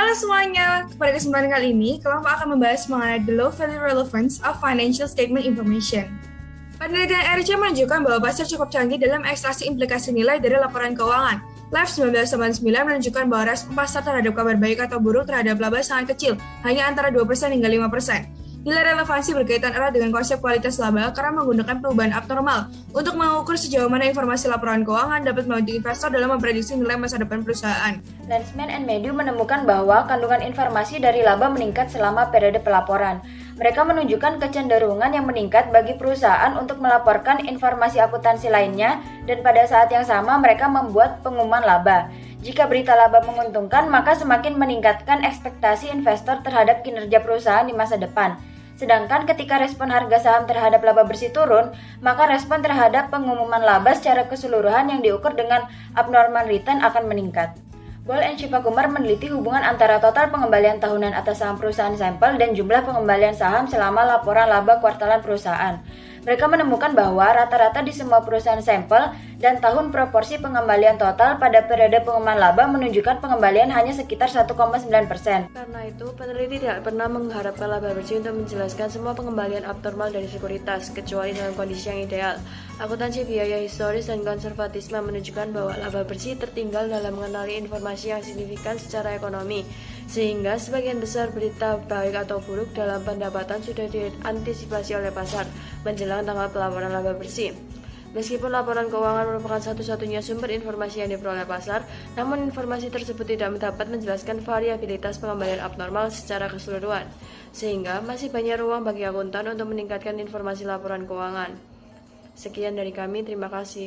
Halo semuanya, pada kesempatan kali ini, kelompok akan membahas mengenai the low value relevance of financial statement information. Penelitian RC menunjukkan bahwa pasar cukup canggih dalam ekstraksi implikasi nilai dari laporan keuangan. Live 1989 menunjukkan bahwa respon pasar terhadap kabar baik atau buruk terhadap laba sangat kecil, hanya antara 2% hingga 5%. Nilai relevansi berkaitan erat dengan konsep kualitas laba karena menggunakan perubahan abnormal untuk mengukur sejauh mana informasi laporan keuangan dapat membantu investor dalam memprediksi nilai masa depan perusahaan. Lensman and Meadow menemukan bahwa kandungan informasi dari laba meningkat selama periode pelaporan. Mereka menunjukkan kecenderungan yang meningkat bagi perusahaan untuk melaporkan informasi akuntansi lainnya dan pada saat yang sama mereka membuat pengumuman laba. Jika berita laba menguntungkan, maka semakin meningkatkan ekspektasi investor terhadap kinerja perusahaan di masa depan. Sedangkan ketika respon harga saham terhadap laba bersih turun, maka respon terhadap pengumuman laba secara keseluruhan yang diukur dengan abnormal return akan meningkat. Ball and Shivakumar meneliti hubungan antara total pengembalian tahunan atas saham perusahaan sampel dan jumlah pengembalian saham selama laporan laba kuartalan perusahaan. Mereka menemukan bahwa rata-rata di semua perusahaan sampel dan tahun proporsi pengembalian total pada periode pengumuman laba menunjukkan pengembalian hanya sekitar 1,9%. Karena itu, peneliti tidak pernah mengharapkan laba bersih untuk menjelaskan semua pengembalian abnormal dari sekuritas, kecuali dalam kondisi yang ideal. Akuntansi biaya historis dan konservatisme menunjukkan bahwa laba bersih tertinggal dalam mengenali informasi yang signifikan secara ekonomi, sehingga sebagian besar berita baik atau buruk dalam pendapatan sudah diantisipasi oleh pasar menjelang tanggal pelaporan laba bersih. Meskipun laporan keuangan merupakan satu-satunya sumber informasi yang diperoleh pasar, namun informasi tersebut tidak dapat menjelaskan variabilitas pengembalian abnormal secara keseluruhan, sehingga masih banyak ruang bagi akuntan untuk meningkatkan informasi laporan keuangan. Sekian dari kami, terima kasih.